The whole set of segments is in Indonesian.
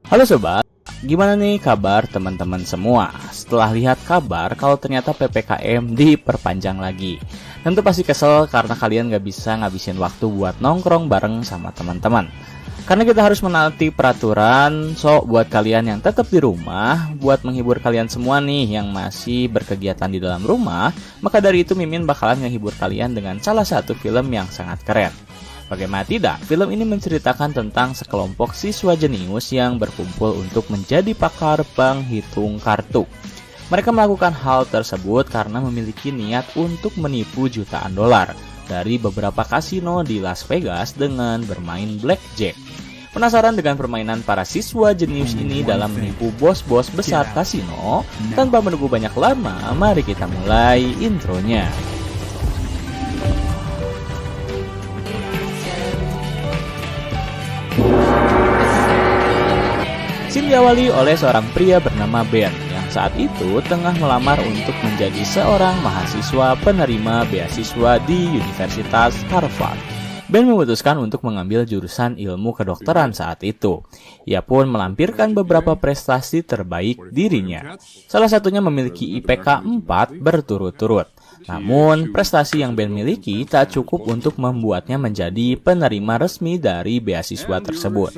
Halo sobat, gimana nih kabar teman-teman semua? Setelah lihat kabar kalau ternyata PPKM diperpanjang lagi, tentu pasti kesel karena kalian gak bisa ngabisin waktu buat nongkrong bareng sama teman-teman. Karena kita harus menaati peraturan, so buat kalian yang tetap di rumah, buat menghibur kalian semua nih yang masih berkegiatan di dalam rumah, maka dari itu Mimin bakalan ngehibur kalian dengan salah satu film yang sangat keren. Bagaimana tidak, film ini menceritakan tentang sekelompok siswa jenius yang berkumpul untuk menjadi pakar penghitung kartu. Mereka melakukan hal tersebut karena memiliki niat untuk menipu jutaan dolar dari beberapa kasino di Las Vegas dengan bermain blackjack. Penasaran dengan permainan para siswa jenius ini dalam menipu bos-bos besar kasino? Tanpa menunggu banyak lama, mari kita mulai intronya. Scene diawali oleh seorang pria bernama Ben yang saat itu tengah melamar untuk menjadi seorang mahasiswa penerima beasiswa di Universitas Harvard. Ben memutuskan untuk mengambil jurusan ilmu kedokteran saat itu. Ia pun melampirkan beberapa prestasi terbaik dirinya. Salah satunya memiliki IPK 4 berturut-turut. Namun, prestasi yang Ben miliki tak cukup untuk membuatnya menjadi penerima resmi dari beasiswa tersebut.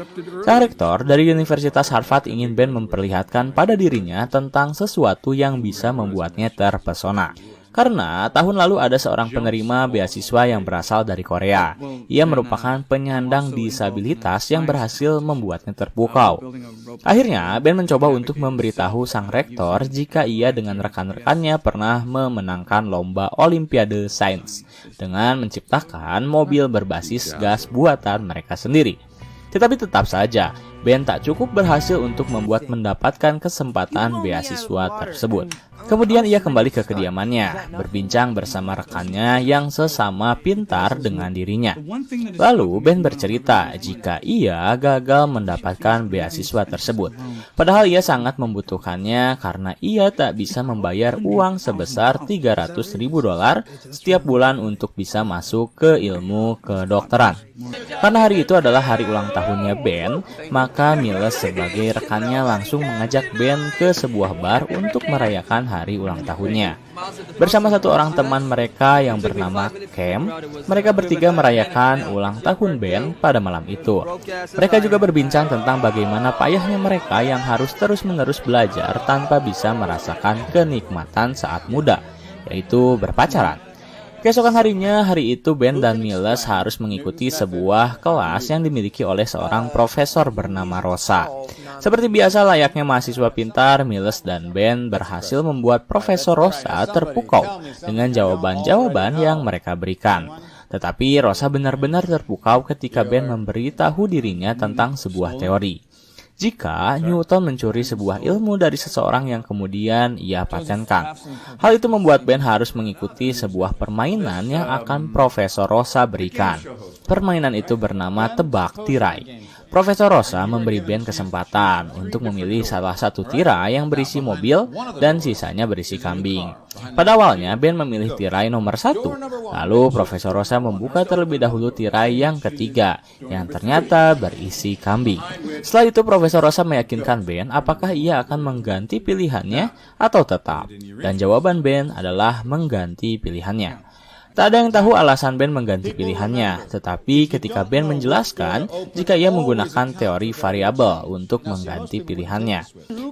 Sang rektor dari Universitas Harvard ingin Ben memperlihatkan pada dirinya tentang sesuatu yang bisa membuatnya terpesona. Karena tahun lalu ada seorang penerima beasiswa yang berasal dari Korea. Ia merupakan penyandang disabilitas yang berhasil membuatnya terpukau. Akhirnya, Ben mencoba untuk memberitahu sang rektor jika ia dengan rekan-rekannya pernah memenangkan lomba Olimpiade Sains dengan menciptakan mobil berbasis gas buatan mereka sendiri. Tetapi tetap saja, Ben tak cukup berhasil untuk mendapatkan kesempatan beasiswa tersebut. Kemudian ia kembali ke kediamannya, berbincang bersama rekannya yang sesama pintar dengan dirinya. Lalu Ben bercerita jika ia gagal mendapatkan beasiswa tersebut. Padahal ia sangat membutuhkannya karena ia tak bisa membayar uang sebesar $300.000 setiap bulan untuk bisa masuk ke ilmu kedokteran. Karena hari itu adalah hari ulang tahunnya Ben, maka Miles sebagai rekannya langsung mengajak Ben ke sebuah bar untuk merayakan hari ulang tahunnya. Bersama satu orang teman mereka yang bernama Cam, mereka bertiga merayakan ulang tahun Ben pada malam itu. Mereka juga berbincang tentang bagaimana payahnya mereka yang harus terus-menerus belajar tanpa bisa merasakan kenikmatan saat muda, yaitu berpacaran. Keesokan harinya, hari itu Ben dan Miles harus mengikuti sebuah kelas yang dimiliki oleh seorang profesor bernama Rosa. Seperti biasa layaknya mahasiswa pintar, Miles dan Ben berhasil membuat Profesor Rosa terpukau dengan jawaban-jawaban yang mereka berikan. Tetapi Rosa benar-benar terpukau ketika Ben memberitahu dirinya tentang sebuah teori. Jika Newton mencuri sebuah ilmu dari seseorang yang kemudian ia patenkan. Hal itu membuat Ben harus mengikuti sebuah permainan yang akan Profesor Rosa berikan. Permainan itu bernama tebak tirai. Profesor Rosa memberi Ben kesempatan untuk memilih salah satu tirai yang berisi mobil dan sisanya berisi kambing. Pada awalnya Ben memilih tirai nomor 1. Lalu Profesor Rosa membuka terlebih dahulu tirai yang ketiga yang ternyata berisi kambing. Setelah itu Profesor Rosa meyakinkan Ben apakah ia akan mengganti pilihannya atau tetap. Dan jawaban Ben adalah mengganti pilihannya. Tak ada yang tahu alasan Ben mengganti pilihannya, tetapi ketika Ben menjelaskan jika ia menggunakan teori variabel untuk mengganti pilihannya.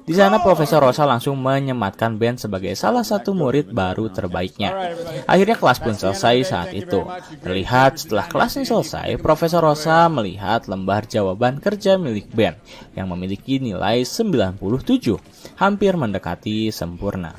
Di sana Profesor Rosa langsung menyematkan Ben sebagai salah satu murid baru terbaiknya. Akhirnya kelas pun selesai saat itu. Terlihat setelah kelasnya selesai, Profesor Rosa melihat lembar jawaban kerja milik Ben yang memiliki nilai 97, hampir mendekati sempurna.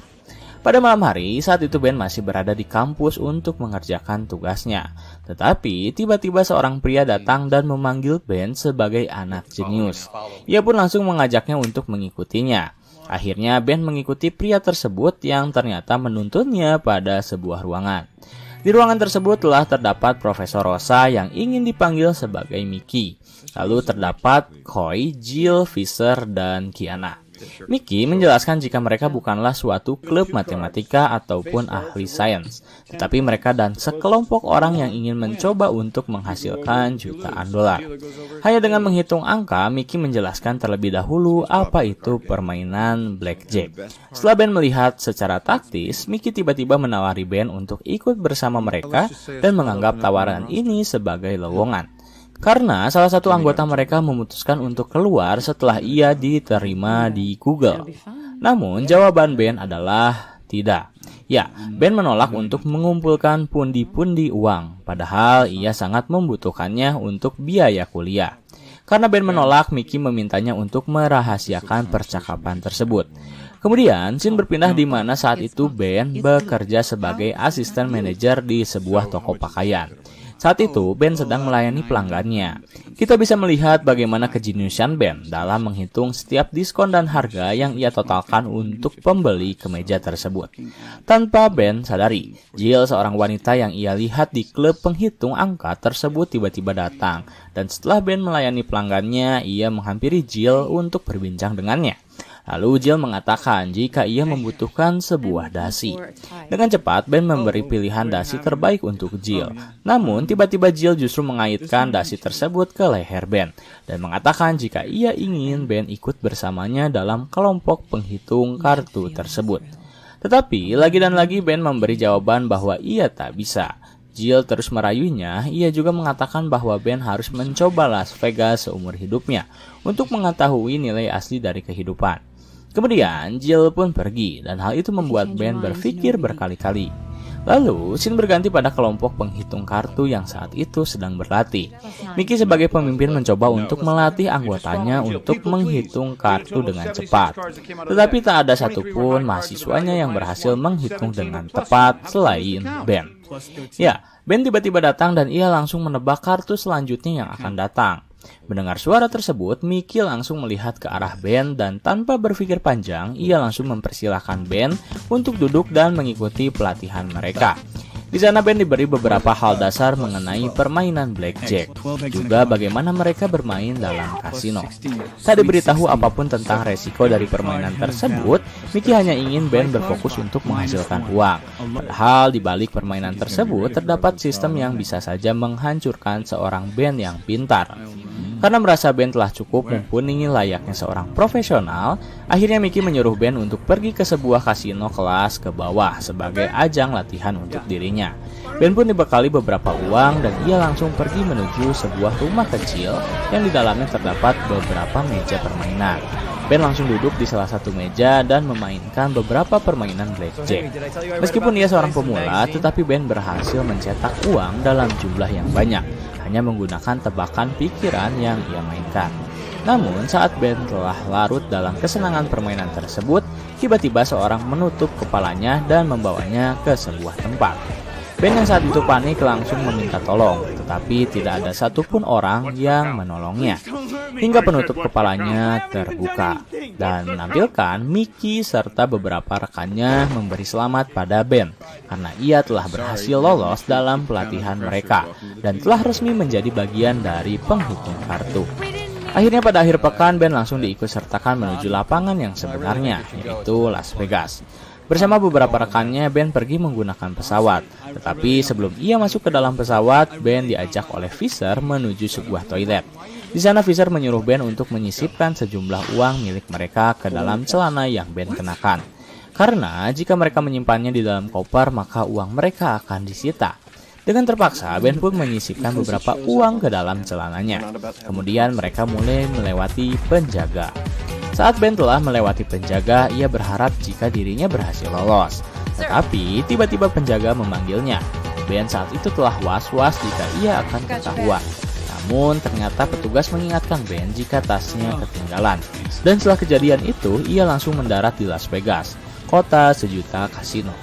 Pada malam hari, saat itu Ben masih berada di kampus untuk mengerjakan tugasnya. Tetapi, tiba-tiba seorang pria datang dan memanggil Ben sebagai anak jenius. Ia pun langsung mengajaknya untuk mengikutinya. Akhirnya, Ben mengikuti pria tersebut yang ternyata menuntunnya pada sebuah ruangan. Di ruangan tersebut telah terdapat Profesor Rosa yang ingin dipanggil sebagai Mickey. Lalu terdapat Coy, Jill, Fisher, dan Kiana. Mickey menjelaskan jika mereka bukanlah suatu klub matematika ataupun ahli sains, tetapi mereka dan sekelompok orang yang ingin mencoba untuk menghasilkan jutaan dolar. Hanya dengan menghitung angka, Mickey menjelaskan terlebih dahulu apa itu permainan blackjack. Setelah Ben melihat secara taktis, Mickey tiba-tiba menawari Ben untuk ikut bersama mereka dan menganggap tawaran ini sebagai lowongan. Karena salah satu anggota mereka memutuskan untuk keluar setelah ia diterima di Google. Namun jawaban Ben adalah tidak. Ya, Ben menolak untuk mengumpulkan pundi-pundi uang, padahal ia sangat membutuhkannya untuk biaya kuliah. Karena Ben menolak, Mickey memintanya untuk merahasiakan percakapan tersebut. Kemudian, scene berpindah di mana saat itu Ben bekerja sebagai asisten manajer di sebuah toko pakaian. Saat itu, Ben sedang melayani pelanggannya. Kita bisa melihat bagaimana kejeniusan Ben dalam menghitung setiap diskon dan harga yang ia totalkan untuk pembeli kemeja tersebut. Tanpa Ben sadari, Jill, seorang wanita yang ia lihat di klub penghitung angka tersebut, tiba-tiba datang. Dan setelah Ben melayani pelanggannya, ia menghampiri Jill untuk berbincang dengannya. Lalu Jill mengatakan jika ia membutuhkan sebuah dasi. Dengan cepat, Ben memberi pilihan dasi terbaik untuk Jill. Namun, tiba-tiba Jill justru mengaitkan dasi tersebut ke leher Ben dan mengatakan jika ia ingin Ben ikut bersamanya dalam kelompok penghitung kartu tersebut. Tetapi, lagi dan lagi Ben memberi jawaban bahwa ia tak bisa. Jill terus merayunya, ia juga mengatakan bahwa Ben harus mencoba Las Vegas seumur hidupnya untuk mengetahui nilai asli dari kehidupan. Kemudian, Jill pun pergi, dan hal itu membuat Ben berpikir berkali-kali. Lalu, scene berganti pada kelompok penghitung kartu yang saat itu sedang berlatih. Mickey sebagai pemimpin mencoba untuk melatih anggotanya untuk menghitung kartu dengan cepat. Tetapi tak ada satupun mahasiswanya yang berhasil menghitung dengan tepat selain Ben. Ya, Ben tiba-tiba datang dan ia langsung menebak kartu selanjutnya yang akan datang. Mendengar suara tersebut, Mickey langsung melihat ke arah Ben dan tanpa berpikir panjang, ia langsung mempersilahkan Ben untuk duduk dan mengikuti pelatihan mereka. Di sana Ben diberi beberapa hal dasar mengenai permainan blackjack, juga bagaimana mereka bermain dalam kasino. Tak diberitahu apapun tentang resiko dari permainan tersebut, Mickey hanya ingin Ben berfokus untuk menghasilkan uang. Padahal di balik permainan tersebut terdapat sistem yang bisa saja menghancurkan seorang Ben yang pintar. Karena merasa Ben telah cukup mumpuni layaknya seorang profesional, akhirnya Mickey menyuruh Ben untuk pergi ke sebuah kasino kelas ke bawah sebagai ajang latihan untuk dirinya. Ben pun dibekali beberapa uang dan ia langsung pergi menuju sebuah rumah kecil yang di dalamnya terdapat beberapa meja permainan. Ben langsung duduk di salah satu meja dan memainkan beberapa permainan blackjack. Meskipun ia seorang pemula, tetapi Ben berhasil mencetak uang dalam jumlah yang banyak, hanya menggunakan tebakan pikiran yang ia mainkan. Namun saat Ben telah larut dalam kesenangan permainan tersebut, tiba-tiba seorang menutup kepalanya dan membawanya ke sebuah tempat. Ben yang saat itu panik langsung meminta tolong, tetapi tidak ada satupun orang yang menolongnya. Hingga penutup kepalanya terbuka dan menampilkan Mickey serta beberapa rekannya memberi selamat pada Ben karena ia telah berhasil lolos dalam pelatihan mereka dan telah resmi menjadi bagian dari penghitung kartu. Akhirnya pada akhir pekan Ben langsung diikut sertakan menuju lapangan yang sebenarnya, yaitu Las Vegas. Bersama beberapa rekannya, Ben pergi menggunakan pesawat. Tetapi sebelum ia masuk ke dalam pesawat, Ben diajak oleh Fisher menuju sebuah toilet. Di sana Fisher menyuruh Ben untuk menyisipkan sejumlah uang milik mereka ke dalam celana yang Ben kenakan. Karena jika mereka menyimpannya di dalam koper, maka uang mereka akan disita. Dengan terpaksa, Ben pun menyisipkan beberapa uang ke dalam celananya. Kemudian mereka mulai melewati penjaga. Saat Ben telah melewati penjaga, ia berharap jika dirinya berhasil lolos. Tetapi tiba-tiba penjaga memanggilnya. Ben saat itu telah was-was jika ia akan ketahuan. Namun ternyata petugas mengingatkan Ben jika tasnya ketinggalan. Dan setelah kejadian itu, ia langsung mendarat di Las Vegas, kota sejuta kasino.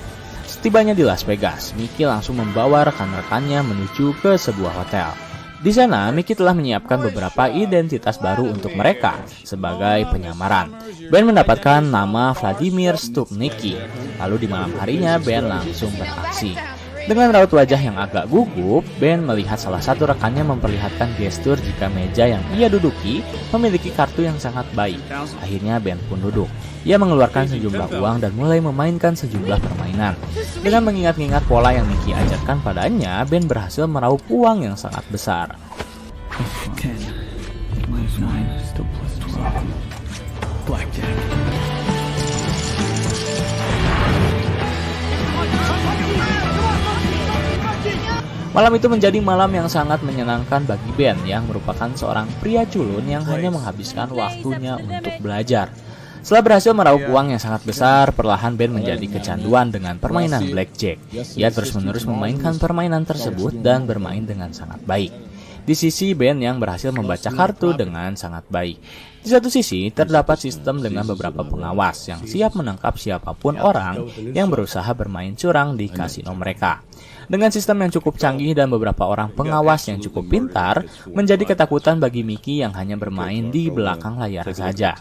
Setibanya di Las Vegas, Mickey langsung membawa rekan-rekannya menuju ke sebuah hotel. Di sana, Mickey telah menyiapkan beberapa identitas baru untuk mereka sebagai penyamaran. Ben mendapatkan nama Vladimir Stupnitsky. Lalu di malam harinya, Ben langsung beraksi. Dengan raut wajah yang agak gugup, Ben melihat salah satu rekannya memperlihatkan gestur jika meja yang ia duduki memiliki kartu yang sangat baik. Akhirnya Ben pun duduk. Ia mengeluarkan sejumlah uang dan mulai memainkan sejumlah permainan. Dengan mengingat-ingat pola yang Mickey ajarkan padanya, Ben berhasil meraup uang yang sangat besar. Malam itu menjadi malam yang sangat menyenangkan bagi Ben yang merupakan seorang pria culun yang hanya menghabiskan waktunya untuk belajar. Setelah berhasil meraup uang yang sangat besar, perlahan Ben menjadi kecanduan dengan permainan blackjack. Ia terus-menerus memainkan permainan tersebut dan bermain dengan sangat baik. Di sisi Ben yang berhasil membaca kartu dengan sangat baik. Di satu sisi, terdapat sistem dengan beberapa pengawas yang siap menangkap siapapun orang yang berusaha bermain curang di kasino mereka. Dengan sistem yang cukup canggih dan beberapa orang pengawas yang cukup pintar, menjadi ketakutan bagi Mickey yang hanya bermain di belakang layar saja.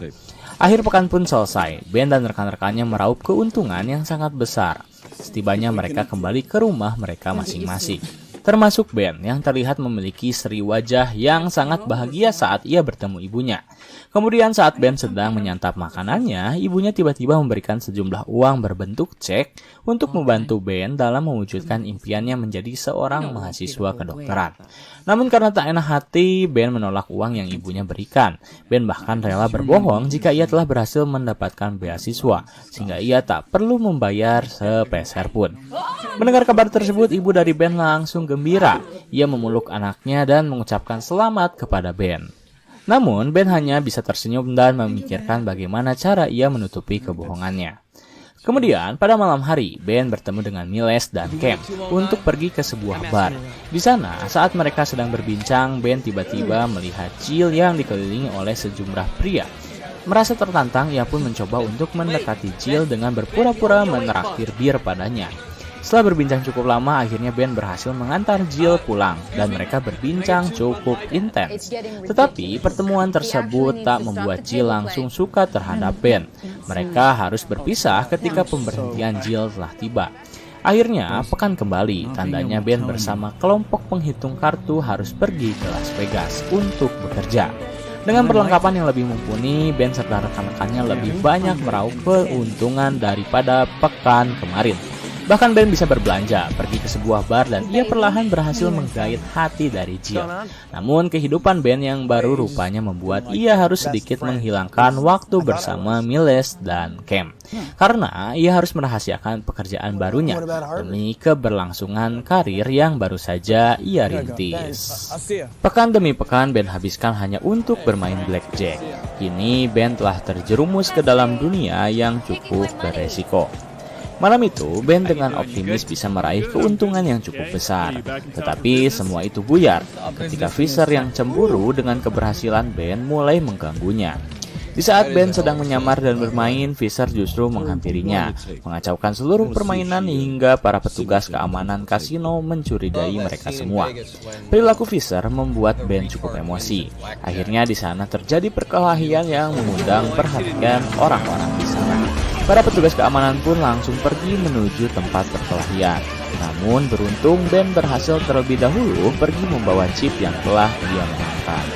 Akhir pekan pun selesai, Ben dan rekan-rekannya meraup keuntungan yang sangat besar. Setibanya mereka kembali ke rumah mereka masing-masing. Termasuk Ben yang terlihat memiliki seri wajah yang sangat bahagia saat ia bertemu ibunya. Kemudian saat Ben sedang menyantap makanannya, ibunya tiba-tiba memberikan sejumlah uang berbentuk cek untuk membantu Ben dalam mewujudkan impiannya menjadi seorang mahasiswa kedokteran. Namun karena tak enak hati, Ben menolak uang yang ibunya berikan. Ben bahkan rela berbohong jika ia telah berhasil mendapatkan beasiswa, sehingga ia tak perlu membayar sepeser pun. Mendengar kabar tersebut, ibu dari Ben langsung gembira. Ia memeluk anaknya dan mengucapkan selamat kepada Ben. Namun, Ben hanya bisa tersenyum dan memikirkan bagaimana cara ia menutupi kebohongannya. Kemudian, pada malam hari, Ben bertemu dengan Miles dan Cam untuk pergi ke sebuah bar. Di sana, saat mereka sedang berbincang, Ben tiba-tiba melihat Jill yang dikelilingi oleh sejumlah pria. Merasa tertantang, ia pun mencoba untuk mendekati Jill dengan berpura-pura menraktir bir padanya. Setelah berbincang cukup lama, akhirnya Ben berhasil mengantar Jill pulang dan mereka berbincang cukup intens. Tetapi pertemuan tersebut tak membuat Jill langsung suka terhadap Ben. Mereka harus berpisah ketika pemberhentian Jill telah tiba. Akhirnya, pekan kembali, tandanya Ben bersama kelompok penghitung kartu harus pergi ke Las Vegas untuk bekerja. Dengan perlengkapan yang lebih mumpuni, Ben serta rekan-rekannya lebih banyak meraup keuntungan daripada pekan kemarin. Bahkan Ben bisa berbelanja, pergi ke sebuah bar dan ia perlahan berhasil menggait hati dari Jill. Namun kehidupan Ben yang baru rupanya membuat ia harus sedikit menghilangkan waktu bersama Miles dan Cam. Karena ia harus merahasiakan pekerjaan barunya demi keberlangsungan karir yang baru saja ia rintis. Pekan demi pekan Ben habiskan hanya untuk bermain blackjack. Kini Ben telah terjerumus ke dalam dunia yang cukup beresiko. Malam itu, Ben dengan optimis bisa meraih keuntungan yang cukup besar. Tetapi semua itu buyar ketika Fisher yang cemburu dengan keberhasilan Ben mulai mengganggunya. Di saat Ben sedang menyamar dan bermain, Fisher justru menghampirinya, mengacaukan seluruh permainan hingga para petugas keamanan kasino mencurigai mereka semua. Perilaku Fisher membuat Ben cukup emosi. Akhirnya di sana terjadi perkelahian yang mengundang perhatian orang-orang di sana. Para petugas keamanan pun langsung pergi menuju tempat perkelahian. Namun beruntung Ben berhasil terlebih dahulu pergi membawa chip yang telah dia menangkan.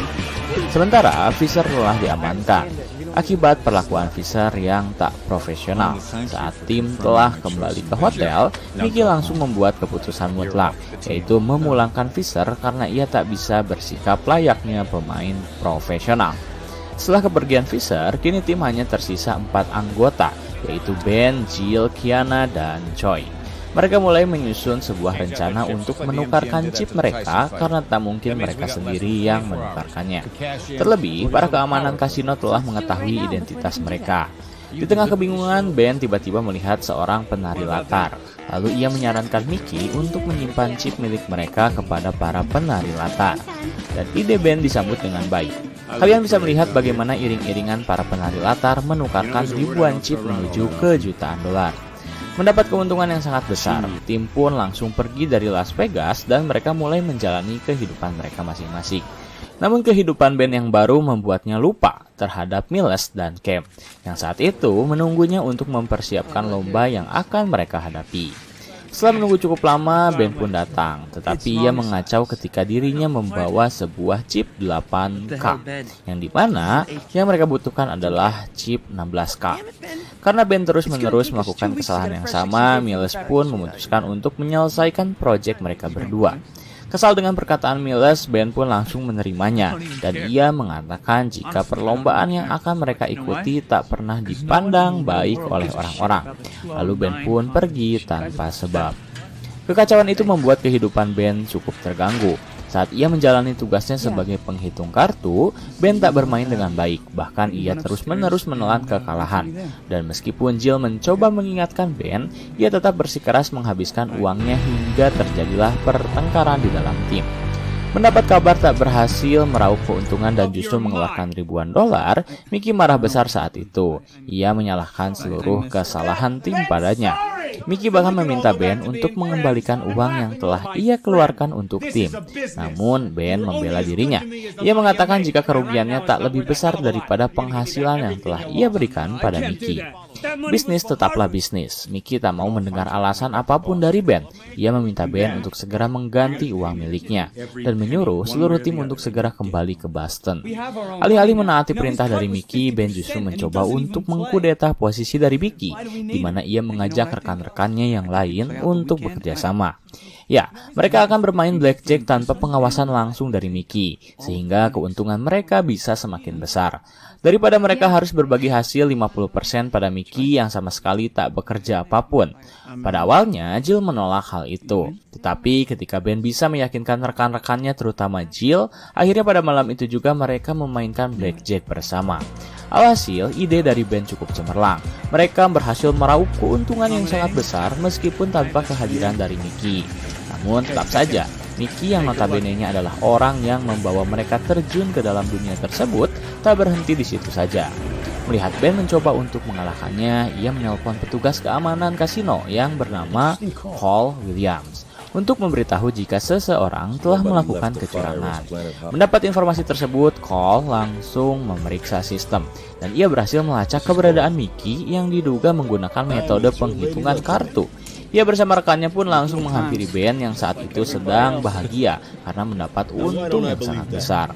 Sementara Fisher telah diamankan akibat perlakuan Fisher yang tak profesional. Saat tim telah kembali ke hotel, Mickey langsung membuat keputusan mutlak, yaitu memulangkan Fisher karena ia tak bisa bersikap layaknya pemain profesional. Setelah kepergian Fisher, kini tim hanya tersisa 4 anggota, yaitu Ben, Jill, Kiana, dan Choi. Mereka mulai menyusun sebuah rencana untuk menukarkan chip mereka karena tak mungkin mereka sendiri yang menukarkannya. Terlebih, para keamanan kasino telah mengetahui identitas mereka. Di tengah kebingungan, Ben tiba-tiba melihat seorang penari latar. Lalu ia menyarankan Mickey untuk menyimpan chip milik mereka kepada para penari latar. Dan ide Ben disambut dengan baik. Kalian bisa melihat bagaimana iring-iringan para penari latar menukarkan ribuan chip menuju ke jutaan dolar. Mendapat keuntungan yang sangat besar, tim pun langsung pergi dari Las Vegas dan mereka mulai menjalani kehidupan mereka masing-masing. Namun kehidupan Ben yang baru membuatnya lupa terhadap Miles dan Cam, yang saat itu menunggunya untuk mempersiapkan lomba yang akan mereka hadapi. Setelah menunggu cukup lama, Ben pun datang. Tetapi ia mengacau ketika dirinya membawa sebuah chip 8K, yang dimana yang mereka butuhkan adalah chip 16K. Karena Ben terus-menerus melakukan kesalahan yang sama, Miles pun memutuskan untuk menyelesaikan proyek mereka berdua. Kesal dengan perkataan Miles, Ben pun langsung menerimanya, dan ia mengatakan jika perlombaan yang akan mereka ikuti tak pernah dipandang baik oleh orang-orang. Lalu Ben pun pergi tanpa sebab. Kekacauan itu membuat kehidupan Ben cukup terganggu. Saat ia menjalani tugasnya sebagai penghitung kartu, Ben tak bermain dengan baik, bahkan ia terus-menerus menelan kekalahan. Dan meskipun Jill mencoba mengingatkan Ben, ia tetap bersikeras menghabiskan uangnya hingga terjadilah pertengkaran di dalam tim. Mendapat kabar tak berhasil meraup keuntungan dan justru mengeluarkan ribuan dolar, Mickey marah besar saat itu. Ia menyalahkan seluruh kesalahan tim padanya. Mickey bahkan meminta Ben untuk mengembalikan uang yang telah ia keluarkan untuk tim. Namun Ben membela dirinya. Ia mengatakan jika kerugiannya tak lebih besar daripada penghasilan yang telah ia berikan pada Mickey. Bisnis tetaplah bisnis. Mickey tak mau mendengar alasan apapun dari Ben. Ia meminta Ben untuk segera mengganti uang miliknya dan menyuruh seluruh tim untuk segera kembali ke Boston. Alih-alih menaati perintah dari Mickey, Ben justru mencoba untuk mengkudeta posisi dari Mickey, di mana ia mengajak rekan-rekannya yang lain untuk bekerja sama. Ya, mereka akan bermain blackjack tanpa pengawasan langsung dari Mickey, sehingga keuntungan mereka bisa semakin besar. Daripada mereka harus berbagi hasil 50% pada Mickey yang sama sekali tak bekerja apapun. Pada awalnya, Jill menolak hal itu. Tetapi ketika Ben bisa meyakinkan rekan-rekannya terutama Jill, akhirnya pada malam itu juga mereka memainkan blackjack bersama. Alhasil, ide dari Ben cukup cemerlang. Mereka berhasil meraup keuntungan yang sangat besar meskipun tanpa kehadiran dari Mickey. Namun tetap saja, Mickey yang notabene-nya adalah orang yang membawa mereka terjun ke dalam dunia tersebut tak berhenti di situ saja. Melihat Ben mencoba untuk mengalahkannya, ia menelpon petugas keamanan kasino yang bernama Cole Williams untuk memberitahu jika seseorang telah melakukan kecurangan. Mendapat informasi tersebut, Cole langsung memeriksa sistem dan ia berhasil melacak keberadaan Mickey yang diduga menggunakan metode penghitungan kartu. Ia bersama rekannya pun langsung menghampiri Ben yang saat itu sedang bahagia karena mendapat untung yang sangat besar.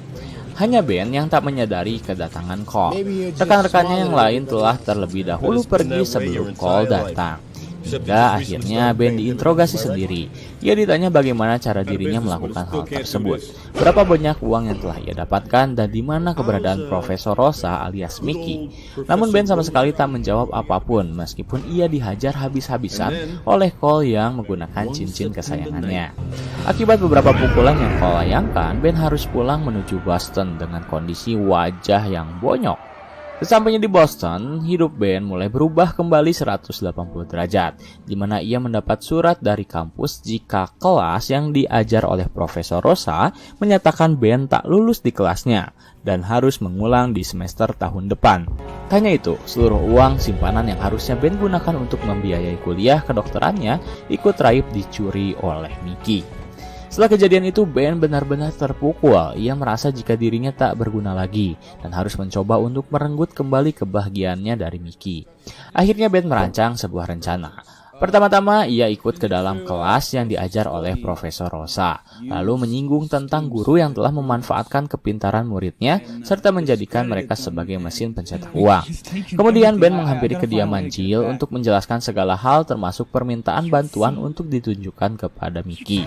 Hanya Ben yang tak menyadari kedatangan Cole. Rekan-rekannya yang lain telah terlebih dahulu pergi sebelum Cole datang. Hingga akhirnya Ben diinterogasi sendiri. Ia ditanya bagaimana cara dirinya melakukan hal tersebut, berapa banyak uang yang telah ia dapatkan, dan di mana keberadaan Profesor Rosa alias Mickey. Namun Ben sama sekali tak menjawab apapun, meskipun ia dihajar habis-habisan oleh Cole yang menggunakan cincin kesayangannya. Akibat beberapa pukulan yang Cole layangkan, Ben harus pulang menuju Boston dengan kondisi wajah yang bonyok. Sesampainya di Boston, hidup Ben mulai berubah kembali 180 derajat, di mana ia mendapat surat dari kampus jika kelas yang diajar oleh Profesor Rosa menyatakan Ben tak lulus di kelasnya dan harus mengulang di semester tahun depan. Tak hanya itu, seluruh uang simpanan yang harusnya Ben gunakan untuk membiayai kuliah kedokterannya ikut raib dicuri oleh Mickey. Setelah kejadian itu, Ben benar-benar terpukul. Ia merasa jika dirinya tak berguna lagi dan harus mencoba untuk merenggut kembali kebahagiaannya dari Mickey. Akhirnya Ben merancang sebuah rencana. Pertama-tama, ia ikut ke dalam kelas yang diajar oleh Profesor Rosa, lalu menyinggung tentang guru yang telah memanfaatkan kepintaran muridnya serta menjadikan mereka sebagai mesin pencetak uang. Kemudian Ben menghampiri kediaman Jill untuk menjelaskan segala hal termasuk permintaan bantuan untuk ditunjukkan kepada Mickey.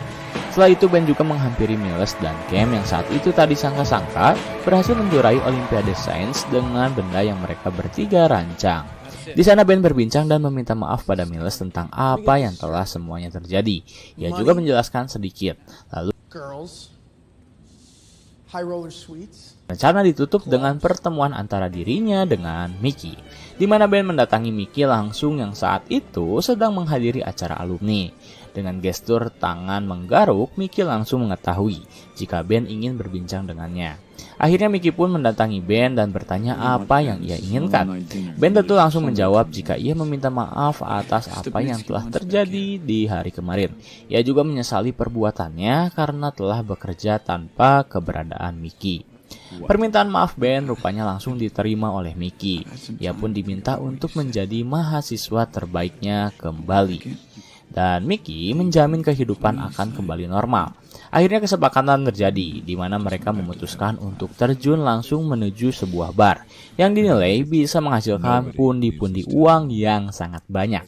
Setelah itu Ben juga menghampiri Miles dan Cam yang saat itu tadi sangka-sangka berhasil menjuarai Olimpiade Sains dengan benda yang mereka bertiga rancang. Di sana Ben berbincang dan meminta maaf pada Miles tentang apa yang telah semuanya terjadi. Ia juga menjelaskan sedikit. Lalu rencana ditutup dengan pertemuan antara dirinya dengan Mickey, di mana Ben mendatangi Mickey langsung yang saat itu sedang menghadiri acara alumni. Dengan gestur tangan menggaruk, Mickey langsung mengetahui jika Ben ingin berbincang dengannya. Akhirnya Mickey pun mendatangi Ben dan bertanya apa yang ia inginkan. Ben tentu langsung menjawab jika ia meminta maaf atas apa yang telah terjadi di hari kemarin. Ia juga menyesali perbuatannya karena telah bekerja tanpa keberadaan Mickey. Permintaan maaf Ben rupanya langsung diterima oleh Mickey. Ia pun diminta untuk menjadi mahasiswa terbaiknya kembali. dan Mickey menjamin kehidupan akan kembali normal. Akhirnya kesepakatan terjadi, di mana mereka memutuskan untuk terjun langsung menuju sebuah bar yang dinilai bisa menghasilkan pundi-pundi uang yang sangat banyak.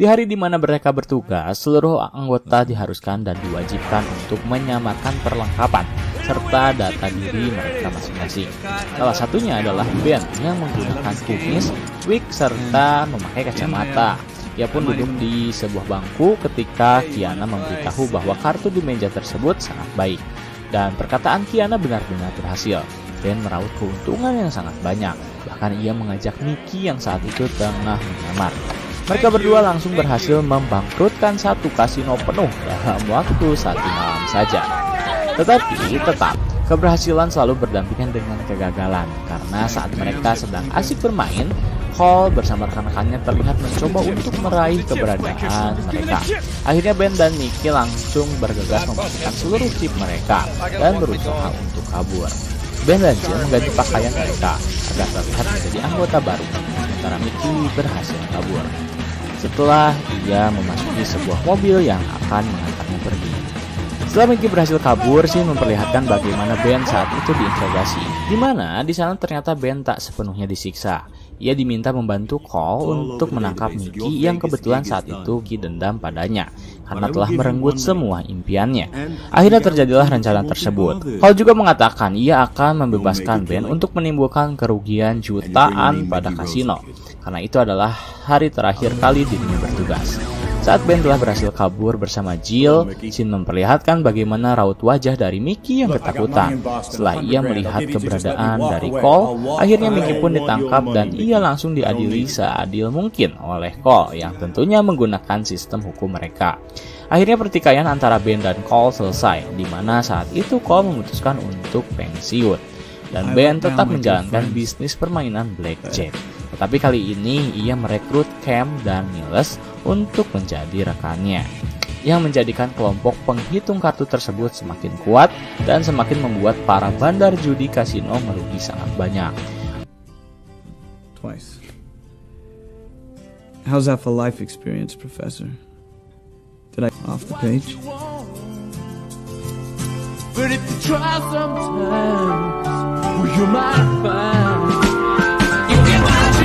Di hari di mana mereka bertugas, seluruh anggota diharuskan dan diwajibkan untuk menyamarkan perlengkapan serta data diri mereka masing-masing. Salah satunya adalah Ben yang menggunakan kumis, wig, serta memakai kacamata. Ia pun duduk di sebuah bangku ketika Kiana memberitahu bahwa kartu di meja tersebut sangat baik. Dan perkataan Kiana benar-benar berhasil. Ben meraup keuntungan yang sangat banyak. Bahkan ia mengajak Mickey yang saat itu tengah menyamar. Mereka berdua langsung berhasil membangkrutkan satu kasino penuh dalam waktu 1 malam saja. Tetapi tetap, keberhasilan selalu berdampingan dengan kegagalan. Karena saat mereka sedang asik bermain, Cole bersama rekan-rekannya terlihat mencoba untuk meraih keberadaan mereka. Akhirnya Ben dan Mickey langsung bergegas memasukkan seluruh chip mereka dan berusaha untuk kabur. Ben dan Jill mengganti pakaian mereka agar terlihat menjadi anggota baru, sementara Mickey berhasil kabur. Setelah ia memasuki sebuah mobil yang akan mengantarnya pergi. Setelah Mickey berhasil kabur, Shin memperlihatkan bagaimana Ben saat itu diinterogasi. Di mana di sana ternyata Ben tak sepenuhnya disiksa. Ia diminta membantu Cole untuk menangkap Mickey yang kebetulan saat itu Mickey dendam padanya karena telah merenggut semua impiannya. Akhirnya terjadilah rencana tersebut. Cole juga mengatakan ia akan membebaskan Ben untuk menimbulkan kerugian jutaan pada kasino, karena itu adalah hari terakhir kali dirinya bertugas. Saat Ben telah berhasil kabur bersama Jill, Shin memperlihatkan bagaimana raut wajah dari Mickey yang ketakutan. Setelah ia melihat keberadaan dari Cole, akhirnya Mickey pun ditangkap dan ia langsung diadili seadil mungkin oleh Cole yang tentunya menggunakan sistem hukum mereka. Akhirnya pertikaian antara Ben dan Cole selesai, di mana saat itu Cole memutuskan untuk pensiun. Dan Ben tetap menjalankan bisnis permainan blackjack. Tetapi kali ini ia merekrut Cam dan Niles untuk menjadi rekannya, yang menjadikan kelompok penghitung kartu tersebut semakin kuat dan semakin membuat para bandar judi kasino merugi sangat banyak. Twice. How's that for life experience, Professor? Did I off the page? But if you try sometimes, well, you might find